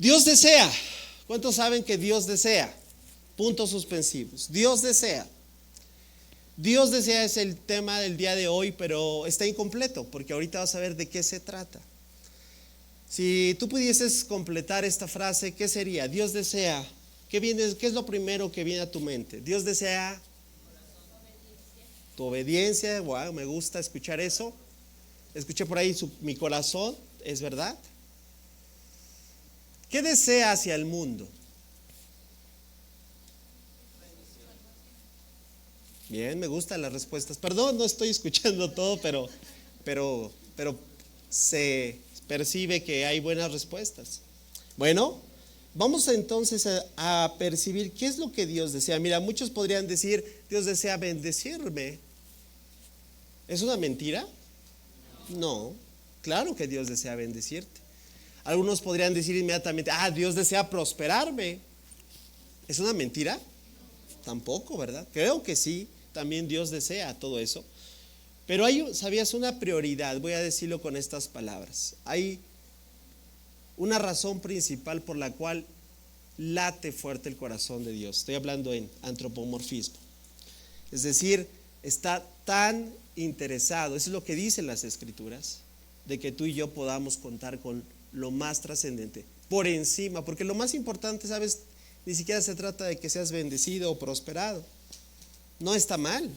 Dios desea. ¿Cuántos saben que Dios desea? Puntos suspensivos. Dios desea. Dios desea es el tema del día de hoy, pero está incompleto porque ahorita vas a ver de qué se trata. Si tú pudieses completar esta frase, ¿qué sería? Dios desea. ¿Qué es lo primero que viene a tu mente? Dios desea tu obediencia. Wow, me gusta escuchar eso. Escuché por ahí mi corazón, ¿es verdad? ¿Qué desea hacia el mundo? Bien, me gustan las respuestas. Perdón, no estoy escuchando todo, pero se percibe que hay buenas respuestas. Bueno, vamos entonces a percibir qué es lo que Dios desea. Mira, muchos podrían decir, Dios desea bendecirme. ¿Es una mentira? No, claro que Dios desea bendecirte. Algunos podrían decir inmediatamente, Dios desea prosperarme. ¿Es una mentira? Tampoco, ¿verdad? Creo que sí, también Dios desea todo eso. Pero ¿sabías? Una prioridad, voy a decirlo con estas palabras. Hay una razón principal por la cual late fuerte el corazón de Dios. Estoy hablando en antropomorfismo. Es decir, está tan interesado, eso es lo que dicen las Escrituras, de que tú y yo podamos contar con lo más trascendente, por encima, porque lo más importante, ¿sabes? Ni siquiera se trata de que seas bendecido o prosperado. No está mal,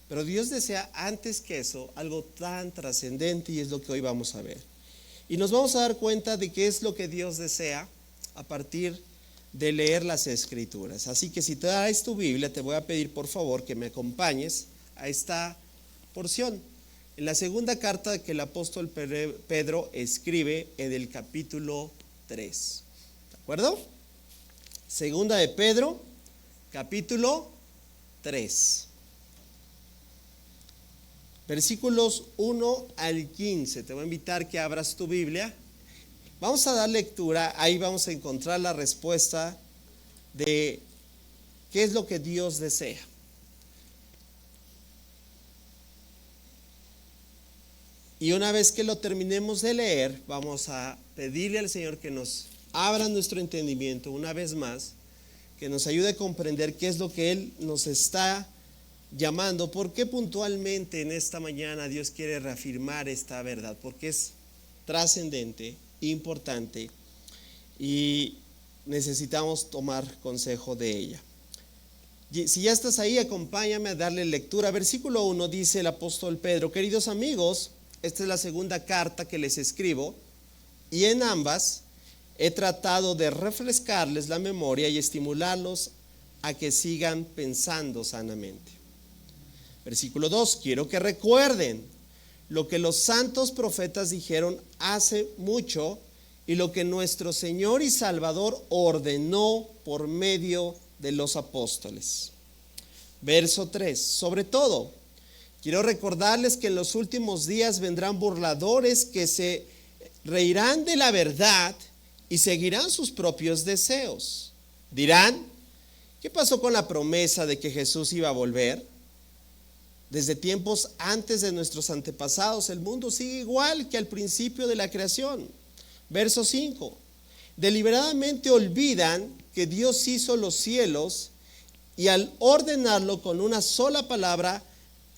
pero Dios desea antes que eso algo tan trascendente, y es lo que hoy vamos a ver. Y nos vamos a dar cuenta de qué es lo que Dios desea a partir de leer las Escrituras. Así que si traes tu Biblia, te voy a pedir por favor que me acompañes a esta porción. En la segunda carta que el apóstol Pedro escribe en el capítulo 3. ¿De acuerdo? Segunda de Pedro, capítulo 3. Versículos 1 al 15. Te voy a invitar que abras tu Biblia. Vamos a dar lectura, ahí vamos a encontrar la respuesta de qué es lo que Dios desea. Y una vez que lo terminemos de leer, vamos a pedirle al Señor que nos abra nuestro entendimiento una vez más, que nos ayude a comprender qué es lo que Él nos está llamando, por qué puntualmente en esta mañana Dios quiere reafirmar esta verdad, porque es trascendente, importante y necesitamos tomar consejo de ella. Si ya estás ahí, acompáñame a darle lectura. Versículo 1 dice el apóstol Pedro: queridos amigos, esta es la segunda carta que les escribo, y en ambas he tratado de refrescarles la memoria y estimularlos a que sigan pensando sanamente. Versículo 2, quiero que recuerden lo que los santos profetas dijeron hace mucho y lo que nuestro Señor y Salvador ordenó por medio de los apóstoles. Verso 3, sobre todo, quiero recordarles que en los últimos días vendrán burladores que se reirán de la verdad y seguirán sus propios deseos. Dirán, ¿qué pasó con la promesa de que Jesús iba a volver? Desde tiempos antes de nuestros antepasados, el mundo sigue igual que al principio de la creación. Verso 5. Deliberadamente olvidan que Dios hizo los cielos y al ordenarlo con una sola palabra,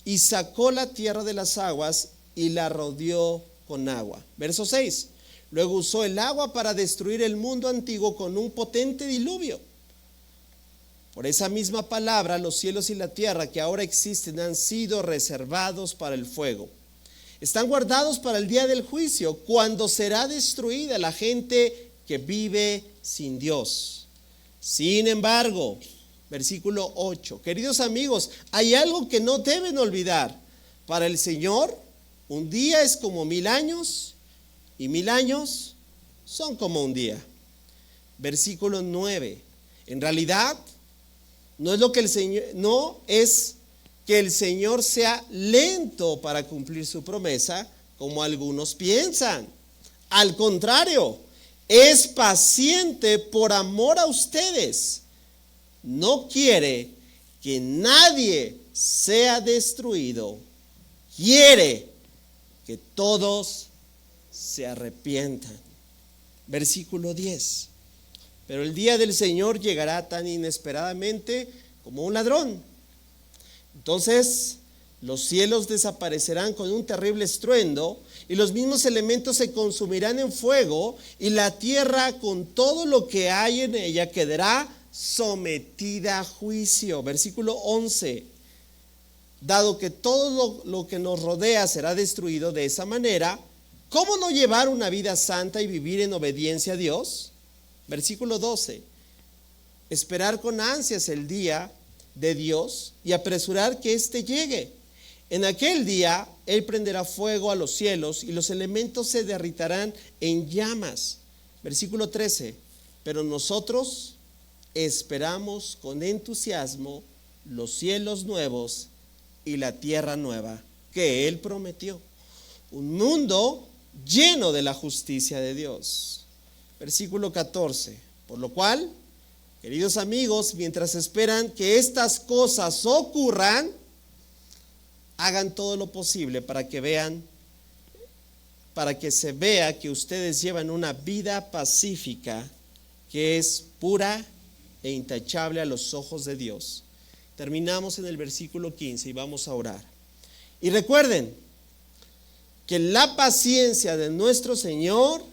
y sacó la tierra de las aguas y la rodeó con agua. Verso 6. Luego usó el agua para destruir el mundo antiguo con un potente diluvio. Por esa misma palabra, los cielos y la tierra que ahora existen han sido reservados para el fuego. Están guardados para el día del juicio, cuando será destruida la gente que vive sin Dios. Sin embargo, versículo 8, queridos amigos, hay algo que no deben olvidar. Para el Señor, un día es como 1000 años, y 1000 años son como un día. Versículo 9, en realidad, no es que el Señor sea lento para cumplir su promesa, como algunos piensan. Al contrario, es paciente por amor a ustedes. No quiere que nadie sea destruido. Quiere que todos se arrepientan. Versículo 10. pero el día del Señor llegará tan inesperadamente como un ladrón. Entonces los cielos desaparecerán con un terrible estruendo y los mismos elementos se consumirán en fuego y la tierra con todo lo que hay en ella quedará sometida a juicio. Versículo 11. Dado que todo lo que nos rodea será destruido de esa manera, ¿cómo no llevar una vida santa y vivir en obediencia a Dios? Versículo 12. Esperar con ansias el día de Dios y apresurar que éste llegue. En aquel día Él prenderá fuego a los cielos y los elementos se derritarán en llamas. Versículo 13. Pero nosotros esperamos con entusiasmo los cielos nuevos y la tierra nueva que Él prometió. Un mundo lleno de la justicia de Dios. Versículo 14. Por lo cual, queridos amigos, mientras esperan que estas cosas ocurran, hagan todo lo posible para que se vea que ustedes llevan una vida pacífica que es pura e intachable a los ojos de Dios. Terminamos en el versículo 15 y vamos a orar. Y recuerden que la paciencia de nuestro Señor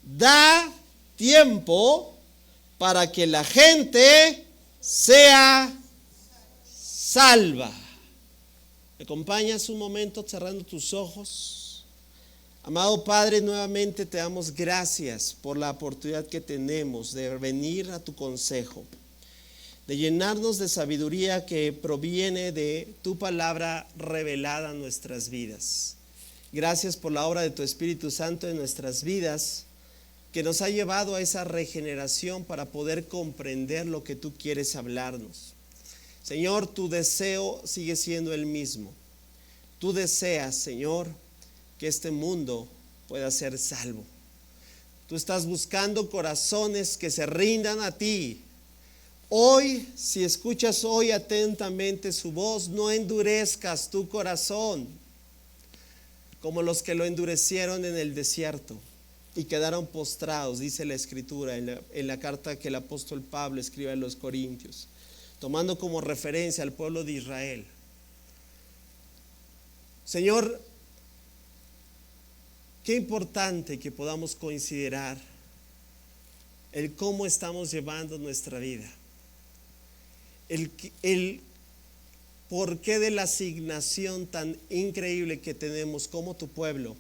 da tiempo para que la gente sea salva. ¿Me acompañas un momento cerrando tus ojos? Amado Padre, nuevamente te damos gracias por la oportunidad que tenemos de venir a tu consejo, de llenarnos de sabiduría que proviene de tu palabra revelada en nuestras vidas. Gracias por la obra de tu Espíritu Santo en nuestras vidas, que nos ha llevado a esa regeneración para poder comprender lo que tú quieres hablarnos. Señor, tu deseo sigue siendo el mismo. Tú deseas, Señor, que este mundo pueda ser salvo. Tú estás buscando corazones que se rindan a ti. Hoy, si escuchas hoy atentamente su voz, no endurezcas tu corazón como los que lo endurecieron en el desierto y quedaron postrados, dice la Escritura en la carta que el apóstol Pablo escribe a los Corintios, tomando como referencia al pueblo de Israel. Señor, qué importante que podamos considerar el cómo estamos llevando nuestra vida, el porqué de la asignación tan increíble que tenemos como tu pueblo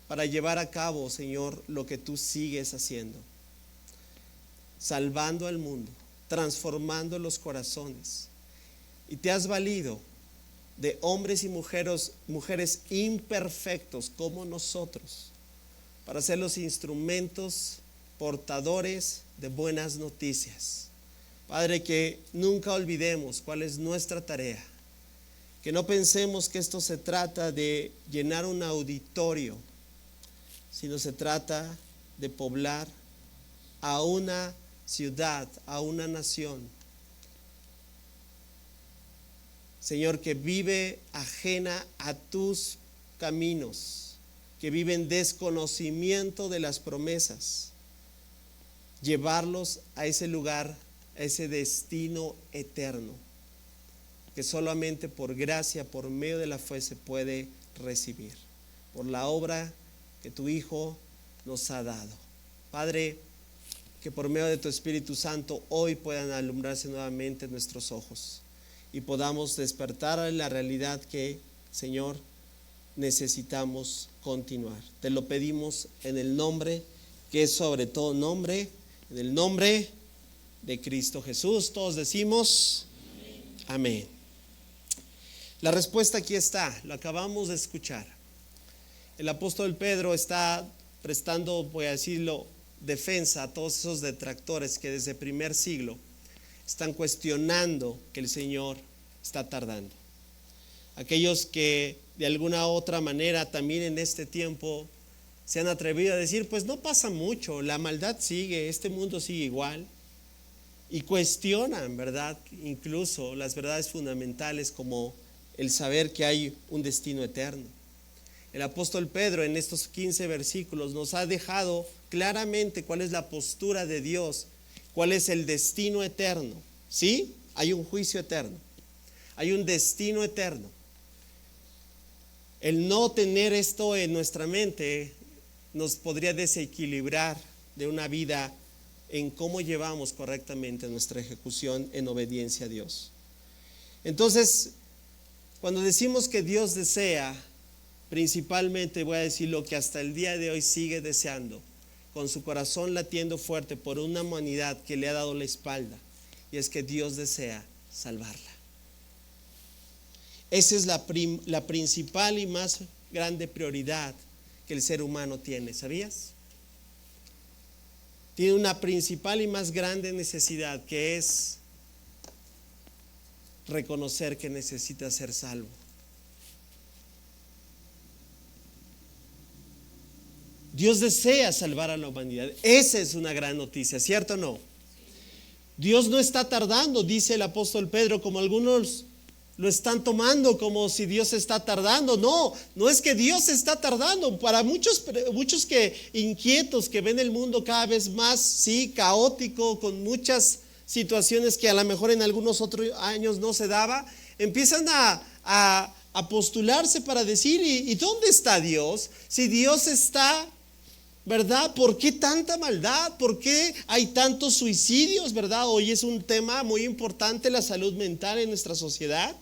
para llevar a cabo, Señor, lo que tú sigues haciendo, salvando al mundo, transformando los corazones. Y te has valido de hombres y mujeres imperfectos como nosotros para ser los instrumentos portadores de buenas noticias. Padre, que nunca olvidemos cuál es nuestra tarea, que no pensemos que esto se trata de llenar un auditorio, sino se trata de poblar a una ciudad, a una nación, Señor, que vive ajena a tus caminos, que vive en desconocimiento de las promesas, llevarlos a ese lugar, a ese destino eterno, que solamente por gracia, por medio de la fe se puede recibir, por la obra que tu Hijo nos ha dado. Padre, que por medio de tu Espíritu Santo hoy puedan alumbrarse nuevamente nuestros ojos y podamos despertar a la realidad que, Señor, necesitamos continuar. Te lo pedimos en el nombre que es sobre todo nombre, en el nombre de Cristo Jesús. Todos decimos amén. La respuesta aquí está, lo acabamos de escuchar. El apóstol Pedro está prestando, voy a decirlo, defensa a todos esos detractores que desde el primer siglo están cuestionando que el Señor está tardando. Aquellos que de alguna otra manera también en este tiempo se han atrevido a decir, pues no pasa mucho, la maldad sigue, este mundo sigue igual, y cuestionan, ¿verdad?, incluso las verdades fundamentales como el saber que hay un destino eterno. El apóstol Pedro en estos 15 versículos nos ha dejado claramente cuál es la postura de Dios, cuál es el destino eterno. ¿Sí? Hay un juicio eterno, hay un destino eterno. El no tener esto en nuestra mente nos podría desequilibrar de una vida en cómo llevamos correctamente nuestra ejecución en obediencia a Dios. Entonces, cuando decimos que Dios desea, principalmente voy a decir lo que hasta el día de hoy sigue deseando, con su corazón latiendo fuerte por una humanidad que le ha dado la espalda, y es que Dios desea salvarla. Esa es la principal y más grande prioridad que el ser humano tiene, ¿sabías? Tiene una principal y más grande necesidad, que es reconocer que necesita ser salvo. Dios desea salvar a la humanidad. Esa es una gran noticia, ¿cierto o no? Dios no está tardando, dice el apóstol Pedro, como algunos lo están tomando como si Dios está tardando. No, no es que Dios está tardando. Para muchos que inquietos, que ven el mundo cada vez más, sí, caótico, con muchas situaciones que a lo mejor en algunos otros años no se daba, empiezan a postularse para decir, ¿y dónde está Dios? Si Dios está, ¿verdad? ¿Por qué tanta maldad? ¿Por qué hay tantos suicidios, verdad? Hoy es un tema muy importante, la salud mental en nuestra sociedad.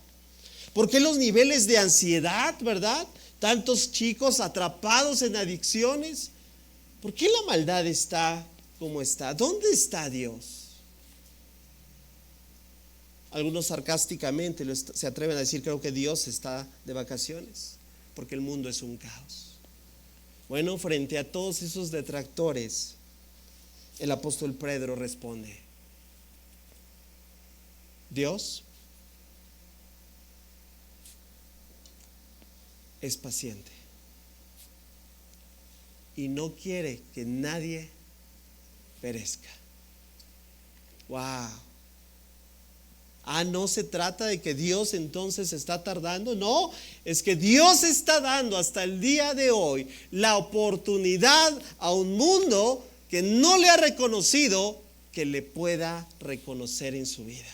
¿Por qué los niveles de ansiedad, verdad? Tantos chicos atrapados en adicciones. ¿Por qué la maldad está como está? ¿Dónde está Dios? Algunos sarcásticamente se atreven a decir, creo que Dios está de vacaciones, porque el mundo es un caos. Bueno, frente a todos esos detractores, el apóstol Pedro responde: Dios es paciente y no quiere que nadie perezca. Wow. No se trata de que Dios entonces está tardando. No, es que Dios está dando hasta el día de hoy la oportunidad a un mundo que no le ha reconocido, que le pueda reconocer en su vida.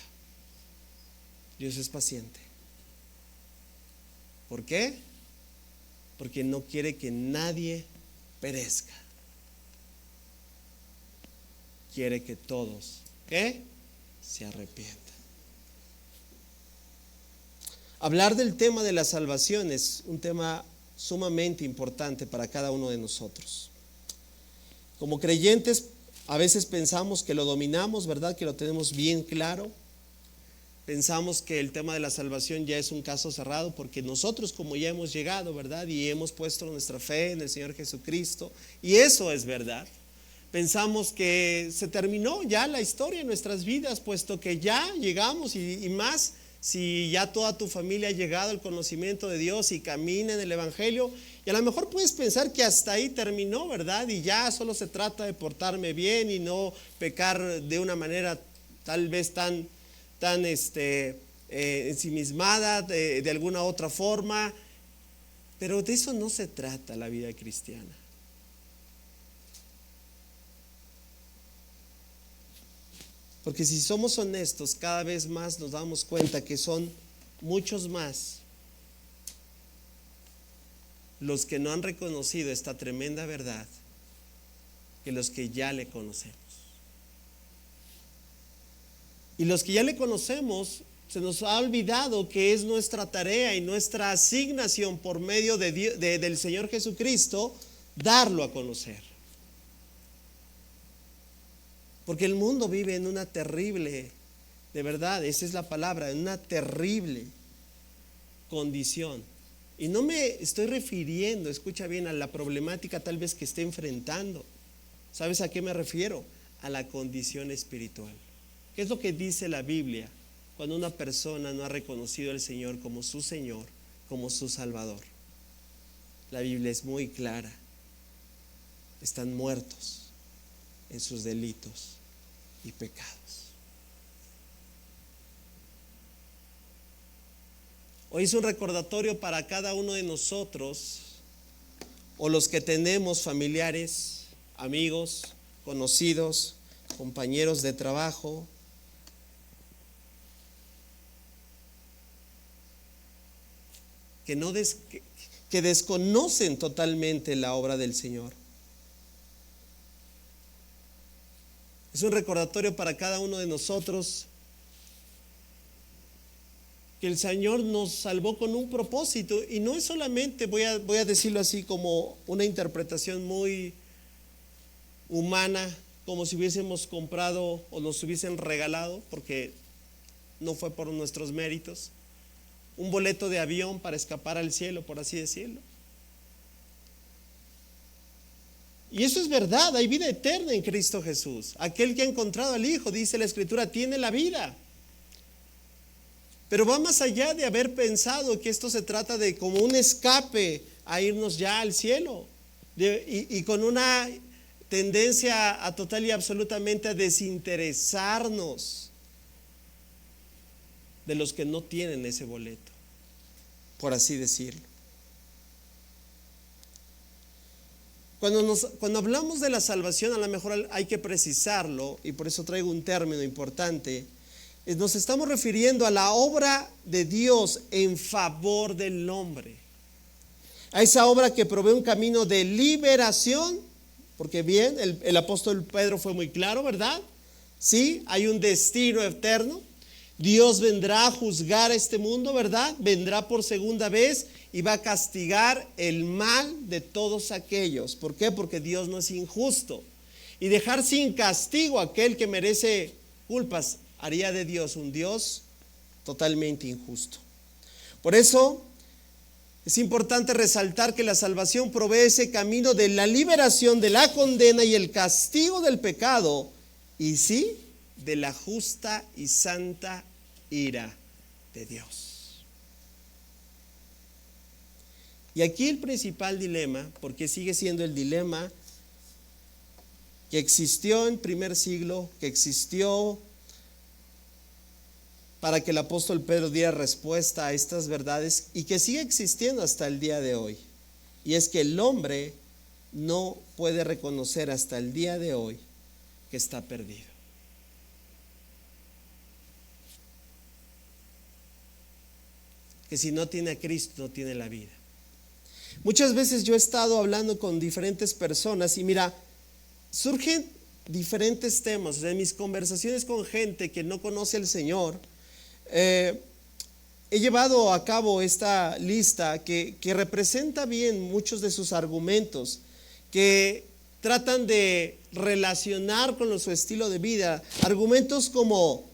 Dios es paciente. ¿Por qué? Porque no quiere que nadie perezca. Quiere que todos, ¿qué? Se arrepientan. Hablar del tema de la salvación es un tema sumamente importante para cada uno de nosotros. Como creyentes, a veces pensamos que lo dominamos, ¿verdad? Que lo tenemos bien claro. Pensamos que el tema de la salvación ya es un caso cerrado, porque nosotros, como ya hemos llegado, ¿verdad? Y hemos puesto nuestra fe en el Señor Jesucristo, y eso es verdad. Pensamos que se terminó ya la historia en nuestras vidas, puesto que ya llegamos, y más si ya toda tu familia ha llegado al conocimiento de Dios y camina en el Evangelio. Y a lo mejor puedes pensar que hasta ahí terminó, ¿verdad? Y ya solo se trata de portarme bien y no pecar de una manera tal vez tan ensimismada de alguna otra forma. Pero de eso no se trata la vida cristiana. Porque si somos honestos, cada vez más nos damos cuenta que son muchos más los que no han reconocido esta tremenda verdad que los que ya le conocemos. Y los que ya le conocemos, se nos ha olvidado que es nuestra tarea y nuestra asignación por medio del Señor Jesucristo darlo a conocer. Porque el mundo vive en una terrible, de verdad, esa es la palabra, en una terrible condición. Y no me estoy refiriendo, escucha bien, a la problemática tal vez que esté enfrentando. ¿Sabes a qué me refiero? A la condición espiritual. ¿Qué es lo que dice la Biblia cuando una persona no ha reconocido al Señor como su Señor, como su Salvador? La Biblia es muy clara. Están muertos en sus delitos y pecados. Hoy es un recordatorio para cada uno de nosotros o los que tenemos familiares, amigos, conocidos, compañeros de trabajo, que desconocen totalmente la obra del Señor. Es un recordatorio para cada uno de nosotros que el Señor nos salvó con un propósito, y no es solamente, voy a decirlo así como una interpretación muy humana, como si hubiésemos comprado o nos hubiesen regalado, porque no fue por nuestros méritos, un boleto de avión para escapar al cielo, por así decirlo. Y eso es verdad, hay vida eterna en Cristo Jesús. Aquel que ha encontrado al Hijo, dice la Escritura, tiene la vida. Pero va más allá de haber pensado que esto se trata de como un escape a irnos ya al cielo, y con una tendencia a total y absolutamente a desinteresarnos de los que no tienen ese boleto, por así decirlo. Cuando hablamos de la salvación, a lo mejor hay que precisarlo, y por eso traigo un término importante. Nos estamos refiriendo a la obra de Dios en favor del hombre, a esa obra que provee un camino de liberación, porque bien, el apóstol Pedro fue muy claro, ¿verdad? Sí, hay un destino eterno. Dios vendrá a juzgar este mundo, ¿verdad? Vendrá por segunda vez y va a castigar el mal de todos aquellos. ¿Por qué? Porque Dios no es injusto. Y dejar sin castigo a aquel que merece culpas haría de Dios un Dios totalmente injusto. Por eso es importante resaltar que la salvación provee ese camino de la liberación de la condena y el castigo del pecado, y sí, de la justa y santa ira de Dios. Y aquí el principal dilema, porque sigue siendo el dilema que existió en primer siglo, que existió para que el apóstol Pedro diera respuesta a estas verdades, y que sigue existiendo hasta el día de hoy. Y es que el hombre no puede reconocer hasta el día de hoy que está perdido. Que si no tiene a Cristo, no tiene la vida. Muchas veces yo he estado hablando con diferentes personas y mira, surgen diferentes temas. En mis conversaciones con gente que no conoce al Señor, he llevado a cabo esta lista que representa bien muchos de sus argumentos, que tratan de relacionar con su estilo de vida. Argumentos como: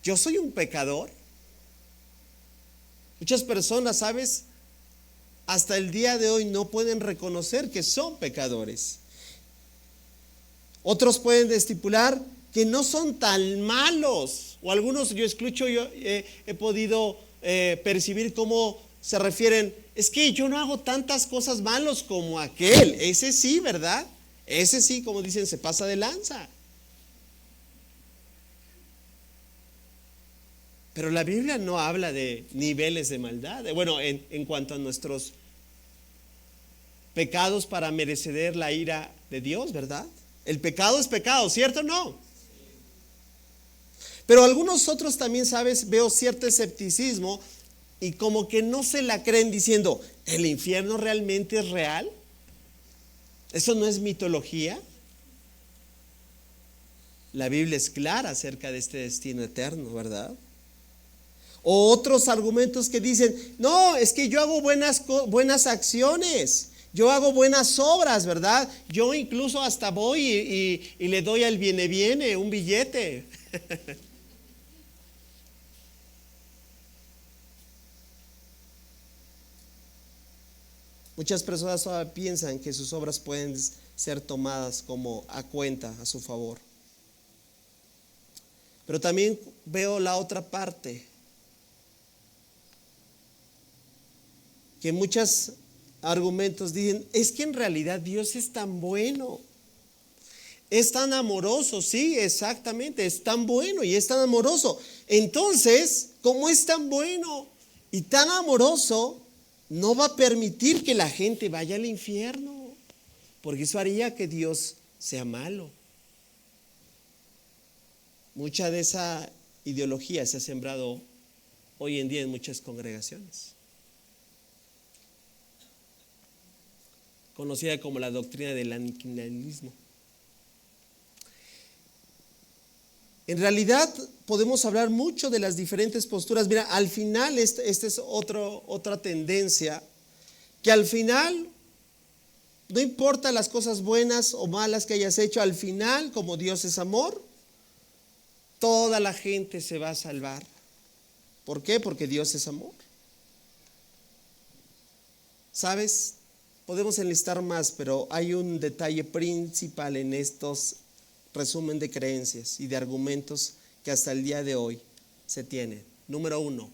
yo soy un pecador. Muchas personas, ¿sabes?, hasta el día de hoy no pueden reconocer que son pecadores. Otros pueden estipular que no son tan malos, o algunos yo he podido percibir cómo se refieren: es que yo no hago tantas cosas malas como aquel. Ese sí, ¿verdad? Ese sí, como dicen, se pasa de lanza. Pero la Biblia no habla de niveles de maldad. Bueno, en cuanto a nuestros pecados para merecer la ira de Dios, ¿verdad? El pecado es pecado, ¿cierto o no? Pero algunos otros también, ¿sabes?, veo cierto escepticismo y como que no se la creen, diciendo: ¿el infierno realmente es real? ¿Eso no es mitología? La Biblia es clara acerca de este destino eterno, ¿verdad? O otros argumentos que dicen: no, es que yo hago buenas acciones, yo hago buenas obras, ¿verdad? Yo incluso hasta voy y le doy al viene un billete. Muchas personas todavía piensan que sus obras pueden ser tomadas como a cuenta, a su favor. Pero también veo la otra parte, que muchos argumentos dicen: es que en realidad Dios es tan bueno, es tan amoroso. Sí, exactamente, es tan bueno y es tan amoroso. Entonces, como es tan bueno y tan amoroso, no va a permitir que la gente vaya al infierno. porque eso haría que Dios sea malo. Mucha de esa ideología se ha sembrado hoy en día en muchas congregaciones, conocida como la doctrina del aniquilismo. En realidad podemos hablar mucho de las diferentes posturas. Mira, al final esta es otra tendencia, que al final no importa las cosas buenas o malas que hayas hecho, al final, como Dios es amor, toda la gente se va a salvar. ¿Por qué? Porque Dios es amor. ¿Sabes? Podemos enlistar más, pero hay un detalle principal en estos resumen de creencias y de argumentos que hasta el día de hoy se tienen. Número 1,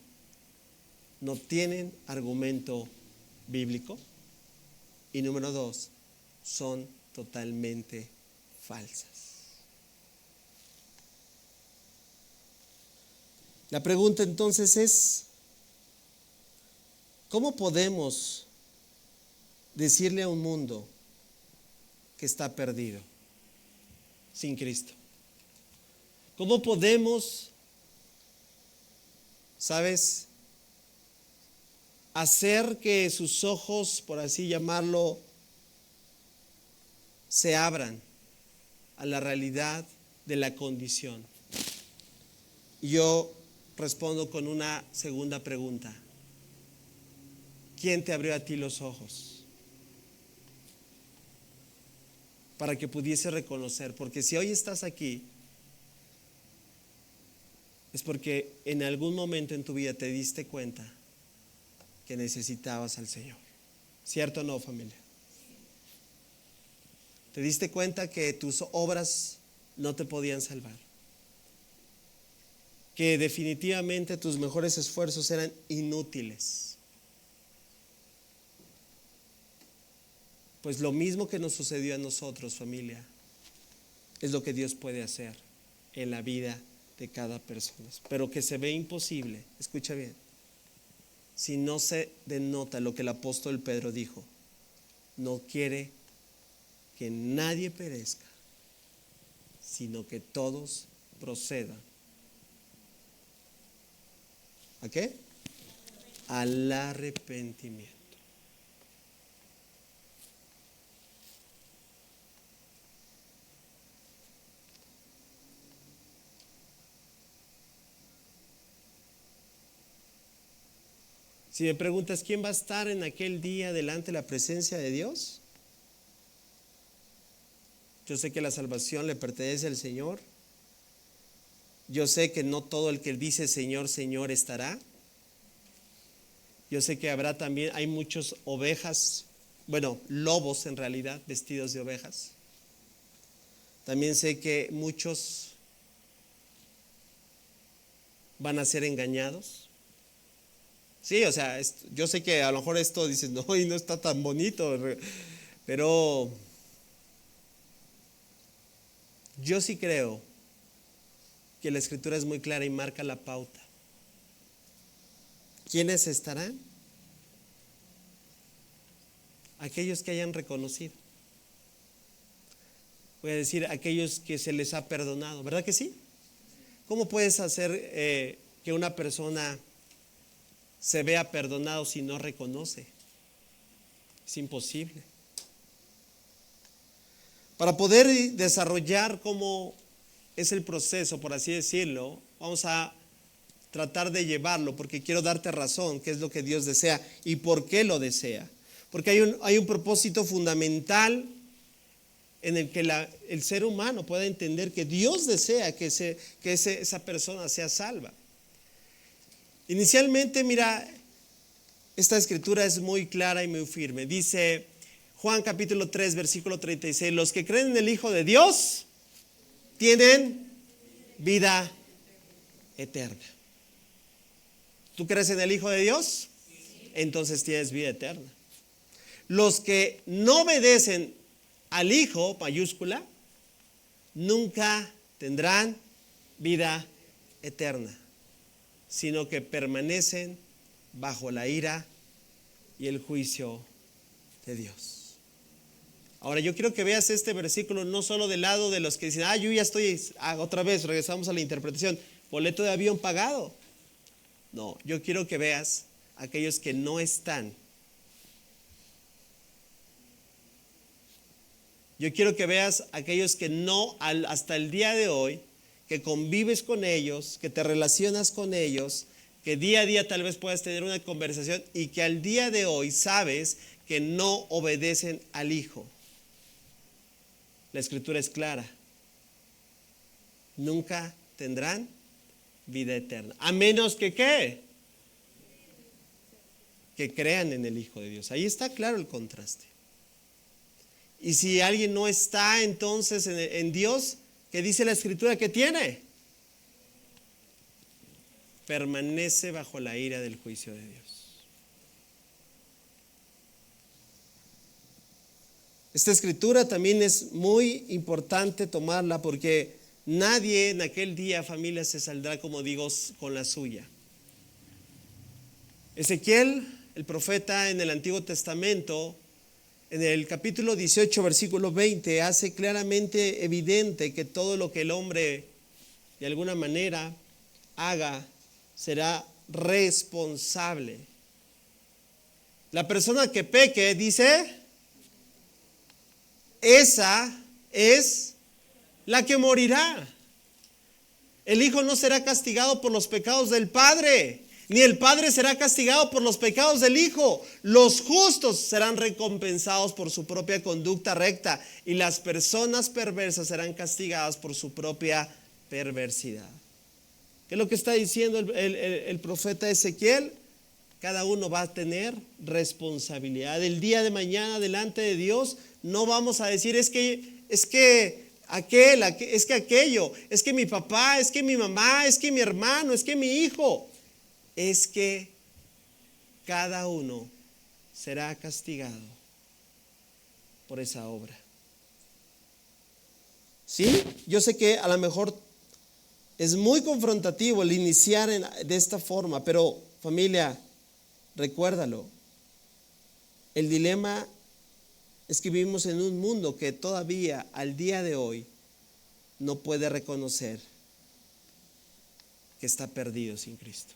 no tienen argumento bíblico. Y número 2, son totalmente falsas. La pregunta entonces es, ¿cómo podemos decirle a un mundo que está perdido sin Cristo? ¿Cómo podemos, sabes, hacer que sus ojos, por así llamarlo, se abran a la realidad de la condición? Y yo respondo con una segunda pregunta. ¿Quién te abrió a ti los ojos? Para que pudiese reconocer, porque si hoy estás aquí, es porque en algún momento en tu vida te diste cuenta que necesitabas al Señor. ¿Cierto o no, familia? Te diste cuenta que tus obras no te podían salvar, que definitivamente tus mejores esfuerzos eran inútiles. Pues lo mismo que nos sucedió a nosotros, familia, es lo que Dios puede hacer en la vida de cada persona, pero que se ve imposible, escucha bien, si no se denota lo que el apóstol Pedro dijo: no quiere que nadie perezca, sino que todos procedan. ¿A qué? Al arrepentimiento. Si me preguntas quién va a estar en aquel día delante de la presencia de Dios, yo sé que la salvación le pertenece al Señor. Yo sé que no todo el que dice Señor, Señor estará. Yo sé que habrá también, hay muchos ovejas, bueno, lobos en realidad, vestidos de ovejas. También sé que muchos van a ser engañados. Sí, o sea, yo sé que a lo mejor esto dices, no, y no está tan bonito, pero yo sí creo que la Escritura es muy clara y marca la pauta. ¿Quiénes estarán? Aquellos que hayan reconocido. Voy a decir, aquellos que se les ha perdonado, ¿verdad que sí? ¿Cómo puedes hacer que una persona se vea perdonado si no reconoce? Es imposible. Para poder desarrollar cómo es el proceso, por así decirlo, vamos a tratar de llevarlo, porque quiero darte razón, qué es lo que Dios desea y por qué lo desea. Porque hay un propósito fundamental en el que el ser humano pueda entender que Dios desea que esa persona sea salva. Inicialmente, mira, esta escritura es muy clara y muy firme. Dice Juan capítulo 3, versículo 36, los que creen en el Hijo de Dios tienen vida eterna. ¿Tú crees en el Hijo de Dios? Entonces tienes vida eterna. Los que no obedecen al Hijo, mayúscula, nunca tendrán vida eterna, sino que permanecen bajo la ira y el juicio de Dios. Ahora yo quiero que veas este versículo no solo del lado de los que dicen, yo ya estoy, otra vez regresamos a la interpretación, boleto de avión pagado. No, yo quiero que veas aquellos que no están. Yo quiero que veas aquellos que no, hasta el día de hoy, que convives con ellos, que te relacionas con ellos, que día a día tal vez puedas tener una conversación y que al día de hoy sabes que no obedecen al Hijo. La Escritura es clara. Nunca tendrán vida eterna. A menos que ¿qué? Que crean en el Hijo de Dios. Ahí está claro el contraste. Y si alguien no está entonces en Dios, ¿qué dice la Escritura que tiene? Permanece bajo la ira del juicio de Dios. Esta Escritura también es muy importante tomarla porque nadie en aquel día, familia, se saldrá, como digo, con la suya. Ezequiel, el profeta en el Antiguo Testamento, en el capítulo 18, versículo 20, hace claramente evidente que todo lo que el hombre de alguna manera haga será responsable. La persona que peque, dice, esa es la que morirá. El Hijo no será castigado por los pecados del Padre, ni el Padre será castigado por los pecados del Hijo. Los justos serán recompensados por su propia conducta recta y las personas perversas serán castigadas por su propia perversidad. ¿Qué es lo que está diciendo el profeta Ezequiel? Cada uno va a tener responsabilidad. El día de mañana delante de Dios no vamos a decir es que aquello, es que mi papá, es que mi mamá, es que mi hermano, es que mi hijo. Es que cada uno será castigado por esa obra. ¿Sí? Yo sé que a lo mejor es muy confrontativo el iniciar de esta forma, pero familia, recuérdalo. El dilema es que vivimos en un mundo que todavía al día de hoy no puede reconocer que está perdido sin Cristo.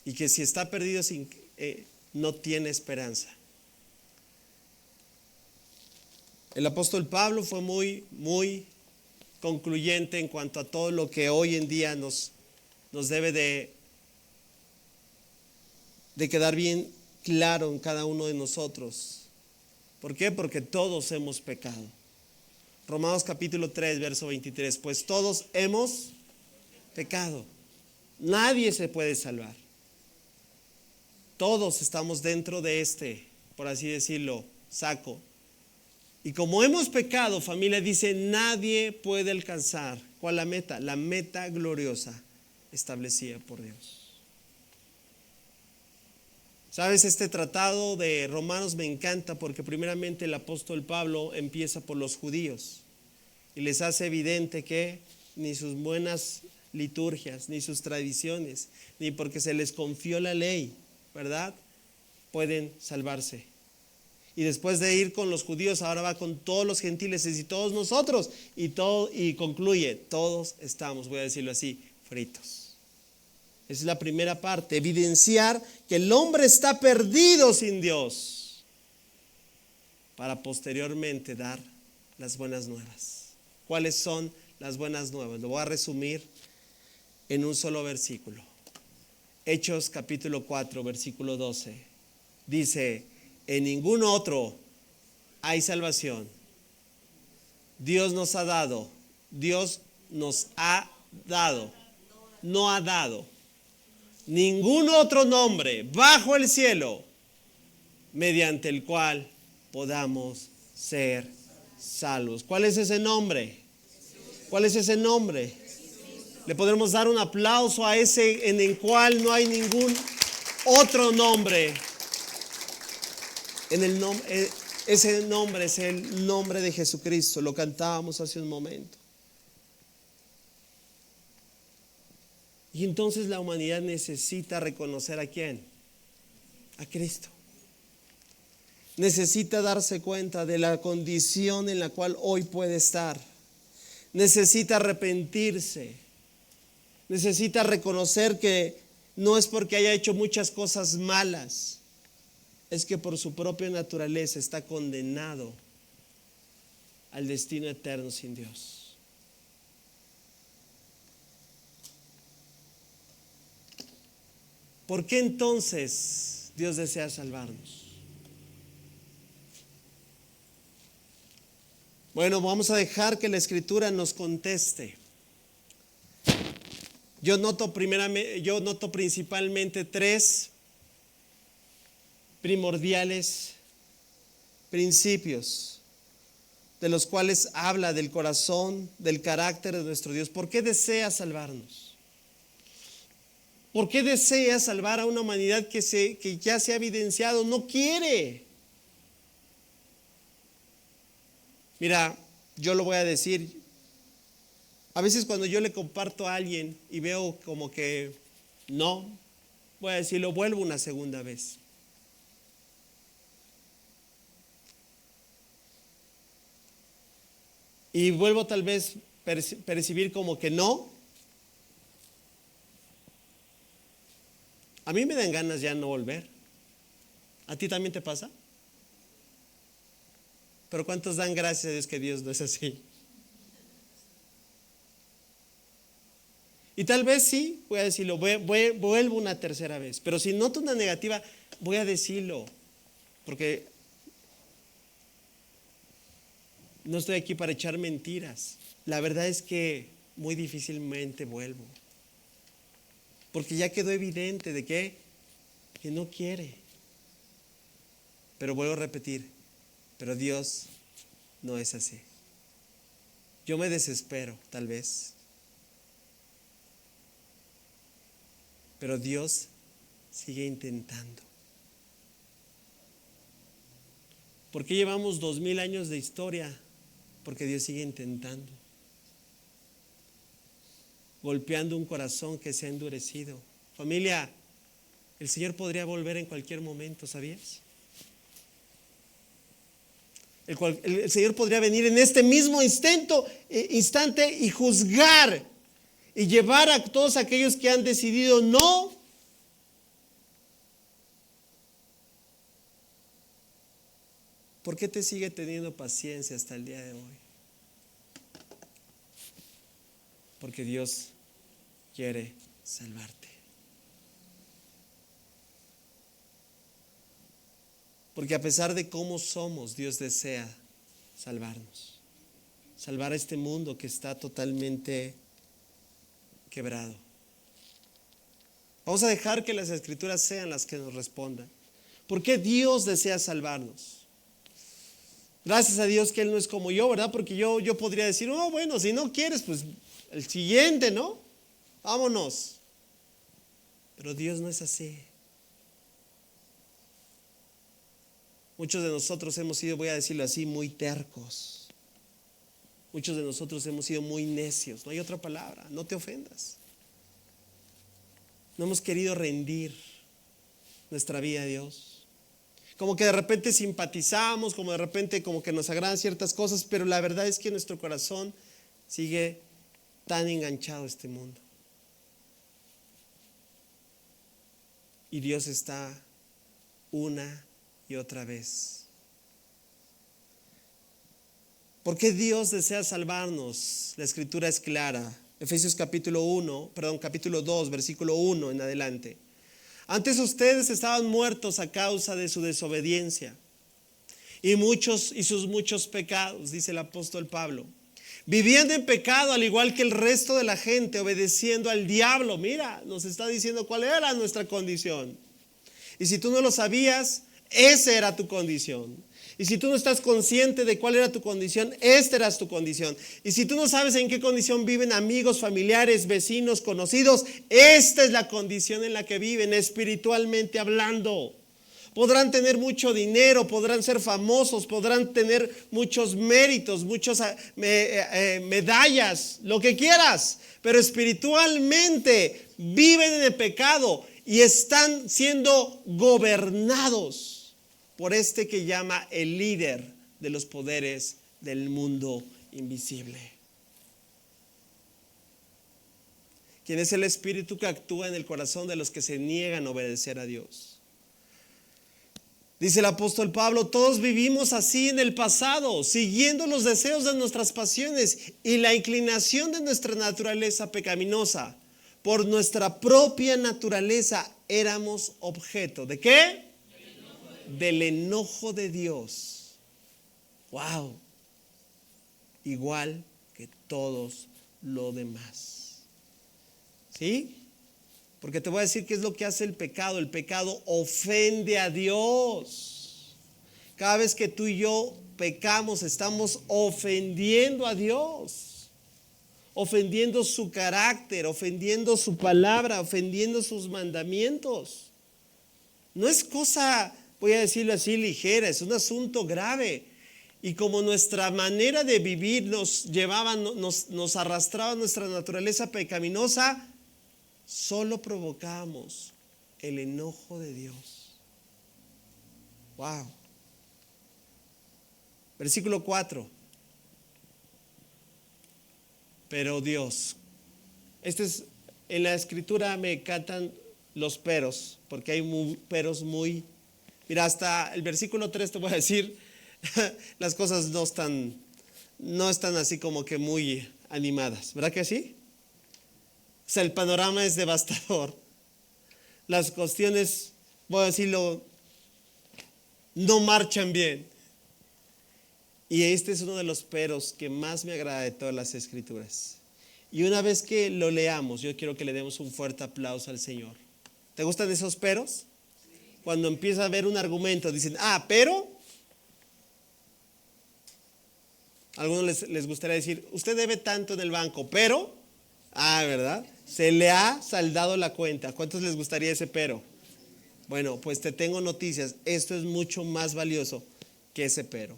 Y que si está perdido no tiene esperanza. El apóstol Pablo fue muy concluyente en cuanto a todo lo que hoy en día nos debe de quedar bien claro en cada uno de nosotros. ¿Por qué? Porque todos hemos pecado. Romanos capítulo 3, verso 23. Pues todos hemos pecado. Nadie se puede salvar. Todos estamos dentro de por así decirlo, saco. Y como hemos pecado, familia, dice, nadie puede alcanzar. ¿Cuál la meta? La meta gloriosa establecida por Dios. ¿Sabes? Este tratado de Romanos me encanta porque primeramente el apóstol Pablo empieza por los judíos y les hace evidente que ni sus buenas liturgias, ni sus tradiciones, ni porque se les confió la ley, ¿verdad?, pueden salvarse. Y después de ir con los judíos, ahora va con todos los gentiles y todos nosotros. Y concluye, todos estamos, voy a decirlo así, fritos. Esa es la primera parte, evidenciar que el hombre está perdido sin Dios, para posteriormente dar las buenas nuevas. ¿Cuáles son las buenas nuevas? Lo voy a resumir en un solo versículo. Hechos capítulo 4, versículo 12. Dice, en ningún otro hay salvación. Dios nos ha dado, no ha dado ningún otro nombre bajo el cielo mediante el cual podamos ser salvos. ¿Cuál es ese nombre? ¿Cuál es ese nombre? Le podremos dar un aplauso a ese en el cual no hay ningún otro nombre. Ese nombre es el nombre de Jesucristo. Lo cantábamos hace un momento. Y entonces la humanidad necesita reconocer ¿a quién? A Cristo. Necesita darse cuenta de la condición en la cual hoy puede estar. Necesita arrepentirse. Necesita reconocer que no es porque haya hecho muchas cosas malas, es que por su propia naturaleza está condenado al destino eterno sin Dios. ¿Por qué entonces Dios desea salvarnos? Bueno, vamos a dejar que la Escritura nos conteste. Yo noto principalmente tres primordiales principios de los cuales habla del corazón, del carácter de nuestro Dios. ¿Por qué desea salvarnos? ¿Por qué desea salvar a una humanidad que ya se ha evidenciado? No quiere. Mira, yo lo voy a decir. A veces cuando yo le comparto a alguien y veo como que no, voy a decir, lo vuelvo una segunda vez. Y vuelvo tal vez percibir como que no. A mí me dan ganas ya no volver. ¿A ti también te pasa? Pero ¿cuántos dan gracias a Dios que Dios no es así? Y tal vez sí, voy a decirlo, vuelvo una tercera vez. Pero si noto una negativa, voy a decirlo. Porque no estoy aquí para echar mentiras. La verdad es que muy difícilmente vuelvo. Porque ya quedó evidente de que no quiere. Pero vuelvo a repetir, pero Dios no es así. Yo me desespero, tal vez. Pero Dios sigue intentando. ¿Por qué llevamos 2000 años de historia? Porque Dios sigue intentando. Golpeando un corazón que se ha endurecido. Familia, el Señor podría volver en cualquier momento, ¿sabías? El Señor podría venir en este mismo instante y juzgar y llevar a todos aquellos que han decidido no. ¿Por qué te sigue teniendo paciencia hasta el día de hoy? Porque Dios quiere salvarte. Porque a pesar de cómo somos, Dios desea salvarnos. Salvar a este mundo que está totalmente quebrado. Vamos a dejar que las Escrituras sean las que nos respondan. ¿Por qué Dios desea salvarnos? Gracias a Dios que Él no es como yo, ¿verdad? Porque yo podría decir, oh, bueno, si no quieres, pues el siguiente, ¿no? Vámonos. Pero Dios no es así. Muchos de nosotros hemos sido, voy a decirlo así, muy tercos. Muchos de nosotros hemos sido muy necios. No hay otra palabra, no te ofendas. No hemos querido rendir nuestra vida a Dios. Como que de repente simpatizamos, como de repente como que nos agradan ciertas cosas, pero la verdad es que nuestro corazón sigue tan enganchado a este mundo. Y Dios está una y otra vez. ¿Por qué Dios desea salvarnos? La Escritura es clara. Efesios capítulo 2, versículo 1 en adelante. Antes ustedes estaban muertos a causa de su desobediencia y sus muchos pecados, dice el apóstol Pablo. Viviendo en pecado al igual que el resto de la gente, obedeciendo al diablo. Mira, nos está diciendo cuál era nuestra condición. Y si tú no lo sabías, esa era tu condición. Y si tú no estás consciente de cuál era tu condición, esta era tu condición. Y si tú no sabes en qué condición viven amigos, familiares, vecinos, conocidos, esta es la condición en la que viven espiritualmente hablando. Podrán tener mucho dinero, podrán ser famosos, podrán tener muchos méritos, muchas medallas, lo que quieras, pero espiritualmente viven en el pecado y están siendo gobernados por este que llama el líder de los poderes del mundo invisible. ¿Quién es el espíritu que actúa en el corazón de los que se niegan a obedecer a Dios? Dice el apóstol Pablo, todos vivimos así en el pasado, siguiendo los deseos de nuestras pasiones y la inclinación de nuestra naturaleza pecaminosa. Por nuestra propia naturaleza éramos objeto. ¿De qué? Del enojo de Dios. Wow. Igual que todos los demás. ¿Sí? Porque te voy a decir qué es lo que hace el pecado. El pecado ofende a Dios. Cada vez que tú y yo pecamos, estamos ofendiendo a Dios. Ofendiendo su carácter, ofendiendo su palabra, ofendiendo sus mandamientos. No es cosa, voy a decirlo así, ligera, es un asunto grave. Y como nuestra manera de vivir nos llevaba, nos arrastraba nuestra naturaleza pecaminosa, solo provocamos el enojo de Dios. Wow. Versículo 4. Pero Dios. En la escritura me encantan los peros, porque hay peros muy. Mira, hasta el versículo 3 te voy a decir, las cosas no están así como que muy animadas, ¿verdad que sí? O sea, el panorama es devastador. Las cuestiones, voy a decirlo, no marchan bien. Y este es uno de los peros que más me agrada de todas las escrituras. Y una vez que lo leamos, yo quiero que le demos un fuerte aplauso al Señor. ¿Te gustan esos peros? Cuando empieza a haber un argumento, dicen, pero. A algunos les gustaría decir, usted debe tanto en el banco, pero. ¿Verdad? Se le ha saldado la cuenta. ¿Cuántos les gustaría ese pero? Bueno, pues te tengo noticias. Esto es mucho más valioso que ese pero.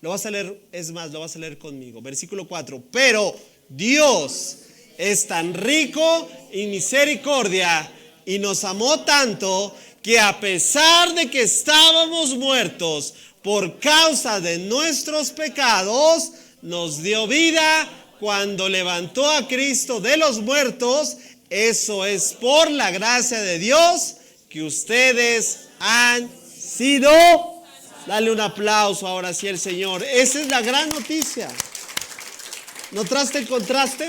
Lo vas a leer, es más, lo vas a leer conmigo. Versículo 4. Pero Dios es tan rico en misericordia y nos amó tanto que a pesar de que estábamos muertos por causa de nuestros pecados, nos dio vida cuando levantó a Cristo de los muertos. Eso es por la gracia de Dios que ustedes han sido. Dale un aplauso ahora sí al Señor. Esa es la gran noticia. ¿Notaste el contraste?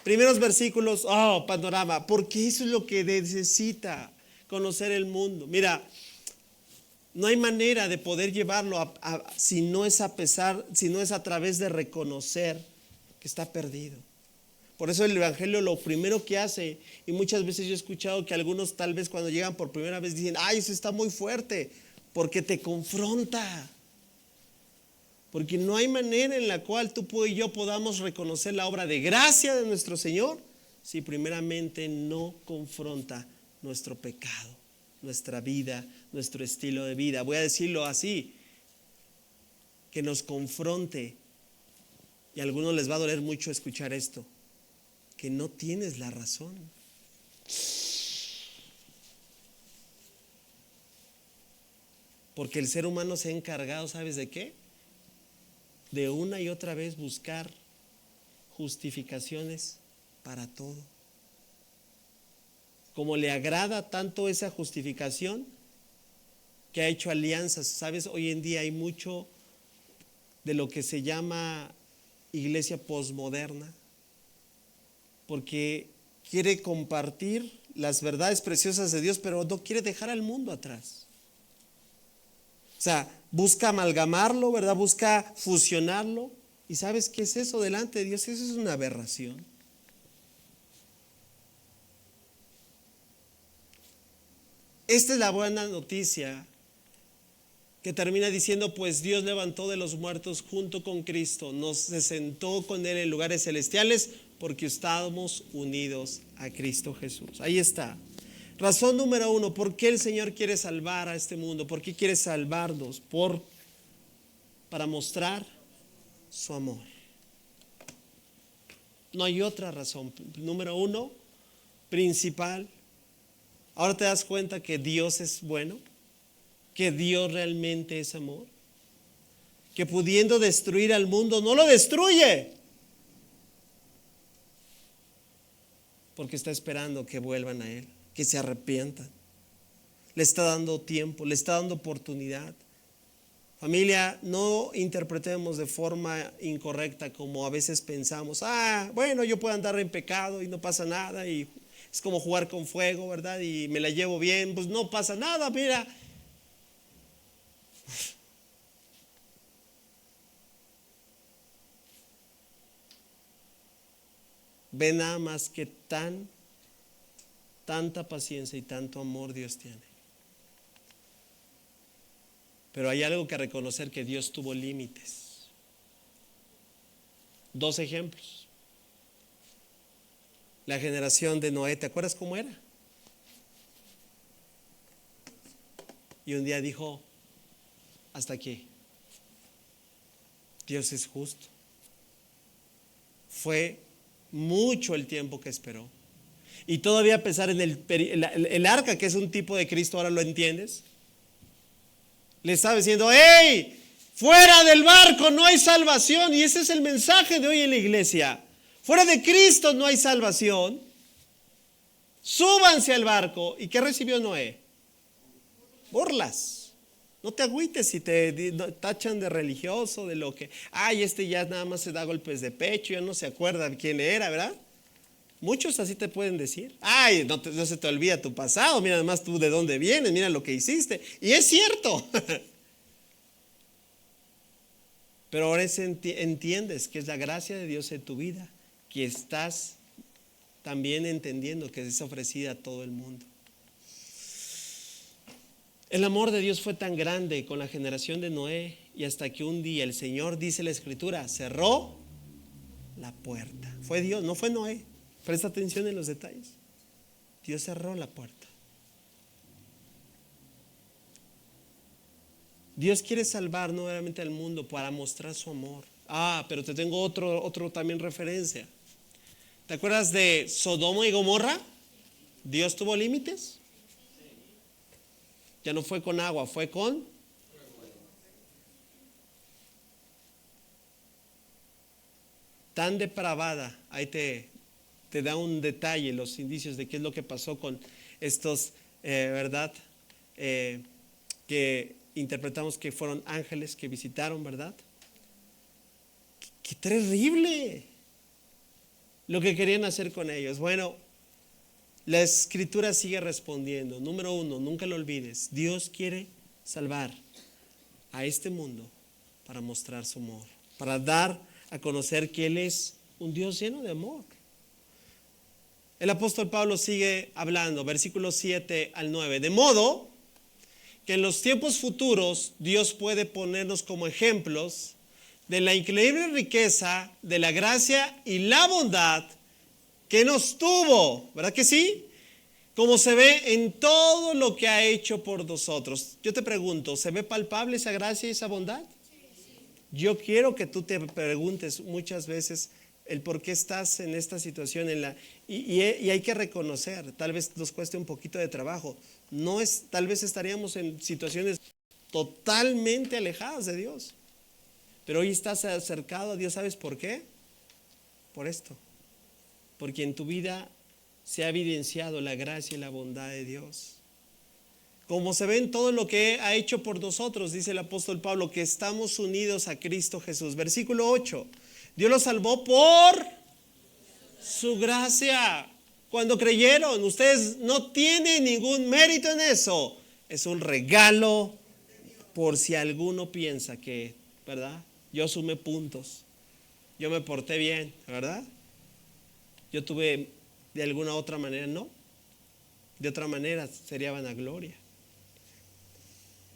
Primeros versículos, panorama, porque eso es lo que necesita conocer el mundo. Mira, no hay manera de poder llevarlo si no es a través de reconocer que está perdido. Por eso el Evangelio lo primero que hace, y muchas veces yo he escuchado que algunos tal vez cuando llegan por primera vez dicen, eso está muy fuerte, porque te confronta. Porque no hay manera en la cual tú y yo podamos reconocer la obra de gracia de nuestro Señor si primeramente no confronta nuestro pecado, nuestra vida, nuestro estilo de vida. Voy a decirlo así, que nos confronte, y a algunos les va a doler mucho escuchar esto, que no tienes la razón. Porque el ser humano se ha encargado, ¿sabes de qué? De una y otra vez buscar justificaciones para todo. Como le agrada tanto esa justificación, que ha hecho alianzas. ¿Sabes? Hoy en día hay mucho de lo que se llama iglesia posmoderna, porque quiere compartir las verdades preciosas de Dios, pero no quiere dejar al mundo atrás. O sea, busca amalgamarlo, ¿verdad? Busca fusionarlo. ¿Y sabes qué es eso delante de Dios? Eso es una aberración. Esta es la buena noticia que termina diciendo, pues Dios levantó de los muertos junto con Cristo, se sentó con Él en lugares celestiales porque estábamos unidos a Cristo Jesús. Ahí está. Razón número uno, ¿por qué el Señor quiere salvar a este mundo? ¿Por qué quiere salvarnos? Para mostrar su amor. No hay otra razón. Número uno, principal. Ahora te das cuenta que Dios es bueno, que Dios realmente es amor, que pudiendo destruir al mundo no lo destruye, porque está esperando que vuelvan a Él, que se arrepientan. Le está dando tiempo, le está dando oportunidad. Familia, no interpretemos de forma incorrecta como a veces pensamos, bueno, yo puedo andar en pecado y no pasa nada, y es como jugar con fuego, ¿verdad? Y me la llevo bien, pues no pasa nada, mira. Ve nada más que tanta paciencia y tanto amor Dios tiene. Pero hay algo que reconocer, que Dios tuvo límites. 2 ejemplos. La generación de Noé, ¿te acuerdas cómo era? Y un día dijo, hasta aquí. Dios es justo. Fue mucho el tiempo que esperó. Y todavía a pesar en el arca, que es un tipo de Cristo, ¿ahora lo entiendes? Le estaba diciendo, ¡hey! Fuera del barco no hay salvación. Y ese es el mensaje de hoy en la iglesia. Fuera de Cristo no hay salvación. Súbanse al barco. ¿Y qué recibió Noé? Burlas. No te agüites si te tachan de religioso, de lo que, este ya nada más se da golpes de pecho, ya no se acuerda quién era, ¿verdad? Muchos así te pueden decir. No se te olvida tu pasado, mira además tú de dónde vienes, mira lo que hiciste. Y es cierto. Pero ahora entiendes que es la gracia de Dios en tu vida, que estás también entendiendo que es ofrecida a todo el mundo. El amor de Dios fue tan grande con la generación de Noé, y hasta que un día el Señor, dice la Escritura, cerró la puerta. Fue Dios, no fue Noé. Presta atención en los detalles. Dios cerró la puerta. Dios quiere salvar nuevamente al mundo para mostrar su amor. Pero te tengo otro también referencia. ¿Te acuerdas de Sodoma y Gomorra? ¿Dios tuvo límites? Ya no fue con agua, fue con tan depravada. Ahí te da un detalle, los indicios de qué es lo que pasó con estos, ¿verdad? Que interpretamos que fueron ángeles que visitaron, ¿verdad? ¡Qué terrible! Lo que querían hacer con ellos. Bueno, la Escritura sigue respondiendo. Número 1, nunca lo olvides. Dios quiere salvar a este mundo para mostrar su amor, para dar a conocer que Él es un Dios lleno de amor. El apóstol Pablo sigue hablando, versículos 7 al 9. De modo que en los tiempos futuros Dios puede ponernos como ejemplos de la increíble riqueza de la gracia y la bondad que nos tuvo, ¿verdad que sí? Como se ve en todo lo que ha hecho por nosotros. Yo te pregunto, ¿se ve palpable esa gracia y esa bondad? Yo quiero que tú te preguntes muchas veces el por qué estás en esta situación y hay que reconocer, tal vez nos cueste un poquito de trabajo, tal vez estaríamos en situaciones totalmente alejadas de Dios, pero hoy estás acercado a Dios. ¿Sabes por qué? Por esto, porque en tu vida se ha evidenciado la gracia y la bondad de Dios, como se ve en todo lo que ha hecho por nosotros. Dice el apóstol Pablo que estamos unidos a Cristo Jesús. Versículo 8. Dios los salvó por su gracia. Cuando creyeron, ustedes no tienen ningún mérito en eso. Es un regalo, por si alguno piensa que, ¿verdad? Yo sumé puntos, yo me porté bien, ¿verdad? Yo tuve de alguna otra manera, no. De otra manera sería vanagloria.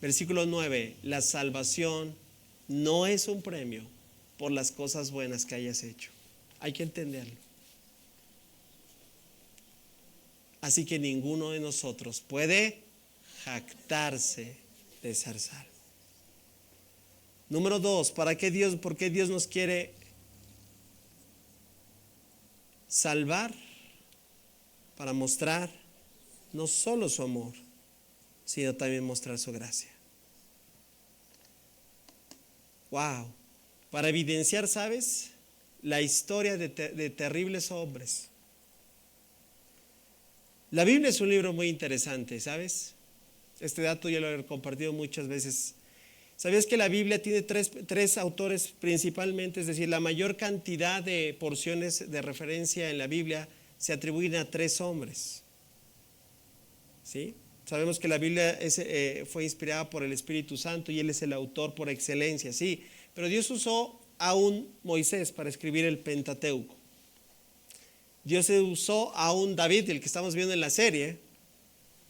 Versículo 9. La salvación no es un premio por las cosas buenas que hayas hecho. Hay que entenderlo. Así que ninguno de nosotros puede jactarse de ser salvo. Número 2, ¿por qué Dios nos quiere salvar? Para mostrar no solo su amor, sino también mostrar su gracia. Wow. Para evidenciar, ¿sabes?, la historia de terribles hombres. La Biblia es un libro muy interesante, ¿sabes? Este dato yo lo he compartido muchas veces. ¿Sabías que la Biblia tiene tres autores principalmente? Es decir, la mayor cantidad de porciones de referencia en la Biblia se atribuyen a 3 hombres. ¿Sí? Sabemos que la Biblia fue inspirada por el Espíritu Santo y Él es el autor por excelencia, sí. Pero Dios usó a un Moisés para escribir el Pentateuco. Dios usó a un David, el que estamos viendo en la serie,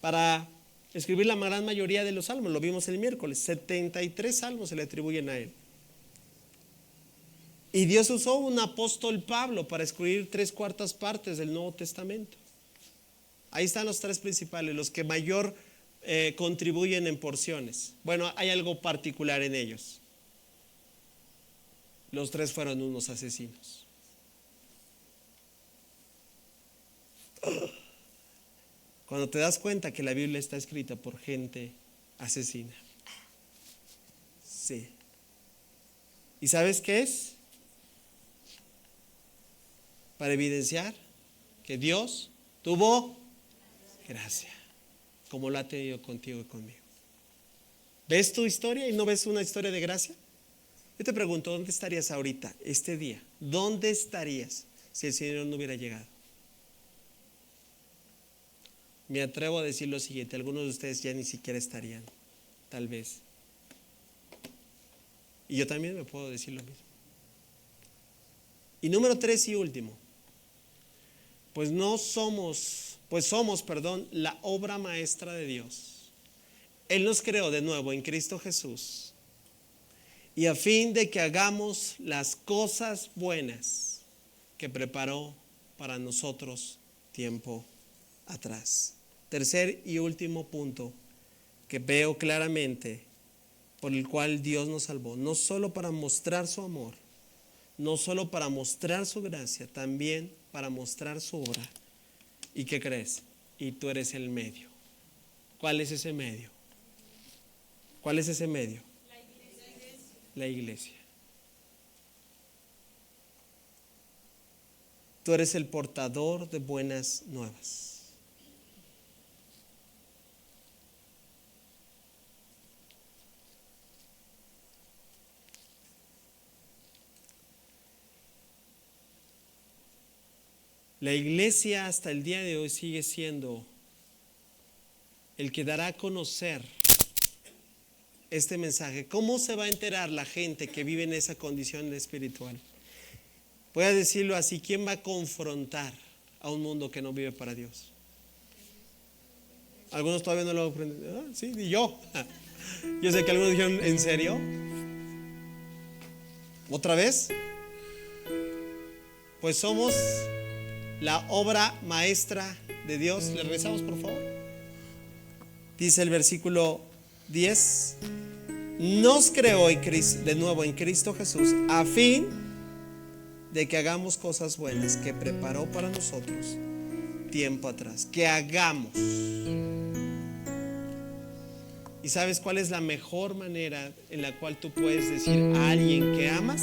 para escribir la gran mayoría de los salmos. Lo vimos el miércoles. 73 salmos se le atribuyen a él. Y Dios usó un apóstol Pablo para escribir 3/4 partes del Nuevo Testamento. Ahí están los 3 principales, los que mayor contribuyen en porciones. Bueno, hay algo particular en ellos. Los 3 fueron unos asesinos. Cuando te das cuenta que la Biblia está escrita por gente asesina. Sí. ¿Y sabes qué es? Para evidenciar que Dios tuvo gracia, como lo ha tenido contigo y conmigo. ¿Ves tu historia y no ves una historia de gracia? Yo te pregunto, ¿dónde estarías ahorita, este día? ¿Dónde estarías si el Señor no hubiera llegado? Me atrevo a decir lo siguiente: algunos de ustedes ya ni siquiera estarían, tal vez. Y yo también me puedo decir lo mismo. Y número 3 y último, somos la obra maestra de Dios. Él nos creó de nuevo en Cristo Jesús, y a fin de que hagamos las cosas buenas que preparó para nosotros tiempo atrás. Tercer y último punto que veo claramente por el cual Dios nos salvó, no solo para mostrar su amor, no solo para mostrar su gracia, también para mostrar su obra. ¿Y qué crees? Y tú eres el medio. ¿Cuál es ese medio? ¿Cuál es ese medio? La iglesia. Tú eres el portador de buenas nuevas. La iglesia hasta el día de hoy sigue siendo el que dará a conocer este mensaje. ¿Cómo se va a enterar la gente que vive en esa condición espiritual? Voy a decirlo así: ¿quién va a confrontar a un mundo que no vive para Dios? Algunos todavía no lo aprenden. Sí, ni yo. Yo sé que algunos dijeron: ¿en serio? ¿Otra vez? Pues somos la obra maestra de Dios. Le regresamos, por favor. Dice el versículo 10: nos creó de nuevo en Cristo Jesús a fin de que hagamos cosas buenas que preparó para nosotros tiempo atrás. Que hagamos. ¿Y sabes cuál es la mejor manera en la cual tú puedes decir a alguien que amas?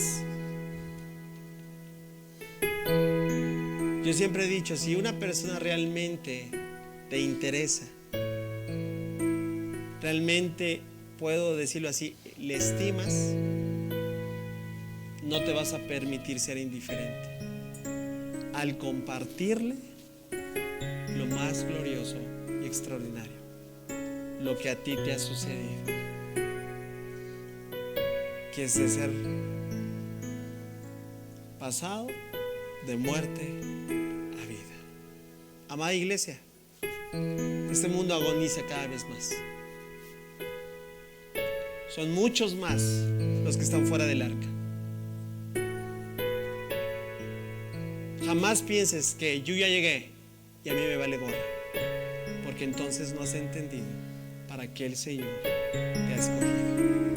Yo siempre he dicho, si una persona realmente te interesa, realmente, puedo decirlo así, le estimas, no te vas a permitir ser indiferente al compartirle lo más glorioso y extraordinario, lo que a ti te ha sucedido, que es de ser pasado de muerte a vida. Amada iglesia, este mundo agoniza cada vez más. Son muchos más los que están fuera del arca. Jamás pienses que yo ya llegué y a mí me vale gorro. porque entonces no has entendido para qué el Señor te ha escogido.